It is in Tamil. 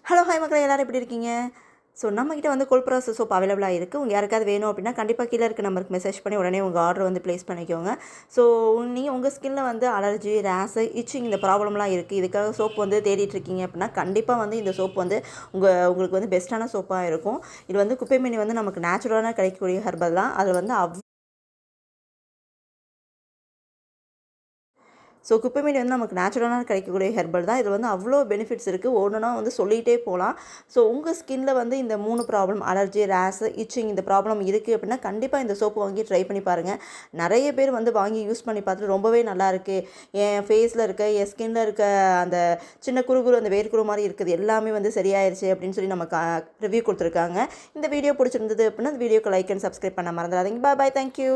ஹலோ ஹாய் மக்களே, எல்லோரும் எப்படி இருக்கீங்க? ஸோ நம்மக்கிட்ட வந்து கோல்ட் ப்ராசஸ் சோப் அவைலபிளாக இருக்குது. உங்கள் யாருக்காவது வேணும் அப்படின்னா கண்டிப்பாக கீழே இருக்க நம்பருக்கு மெசேஜ் பண்ணி உடனே உங்கள் ஆர்டர் வந்து ப்ளேஸ் பண்ணிக்கோங்க. ஸோ நீங்கள் உங்கள் ஸ்கின்னில் வந்து அலர்ஜி, ரேஷு, இச்சிங் இந்த ப்ராப்ளம்லாம் இருக்குது. இதுக்காக சோப் வந்து தேடிட்டு இருக்கீங்க அப்படின்னா கண்டிப்பாக வந்து இந்த சோப் வந்து உங்களுக்கு வந்து பெஸ்ட்டான சோப்பாக இருக்கும். இது வந்து குப்பைமேனி வந்து நமக்கு நேச்சுரலான கிடைக்கக்கூடிய ஹெர்பல் தான். அதில் வந்து ஸோ குப்பைமேனி வந்து நமக்கு நேச்சுரலாக கிடைக்கக்கூடிய ஹெர்பல் தான். இதில் வந்து அவ்வளோ பெனிஃபிட்ஸ் இருக்குது. ஒன்றுனா வந்து சொல்லிகிட்டே போகலாம். ஸோ உங்கள் ஸ்கின்னில் வந்து இந்த 3 ப்ராப்ளம் அலர்ஜி, ரேஷ், இச்சிங் இந்த ப்ராப்ளம் இருக்குது அப்படின்னா கண்டிப்பாக இந்த சோப்பு வாங்கி ட்ரை பண்ணி பாருங்கள். நிறைய பேர் வந்து வாங்கி யூஸ் பண்ணி பார்த்துட்டு ரொம்பவே நல்லாயிருக்கு, என் ஃபேஸில் இருக்க, என் ஸ்கின்னில் இருக்க அந்த சின்ன குறுகுறு, அந்த வேர்க்குரு மாதிரி இருக்குது எல்லாமே வந்து சரியாயிருச்சு அப்படின்னு சொல்லி நமக்கு ரிவ்யூ கொடுத்துருக்காங்க. இந்த வீடியோ பிடிச்சிருந்தது அப்படின்னா இந்த வீடியோக்கு லைக் அண்ட் சப்ஸ்கிரைப் பண்ண மறந்துடாதீங்க. பாய் பாய், தேங்க்யூ.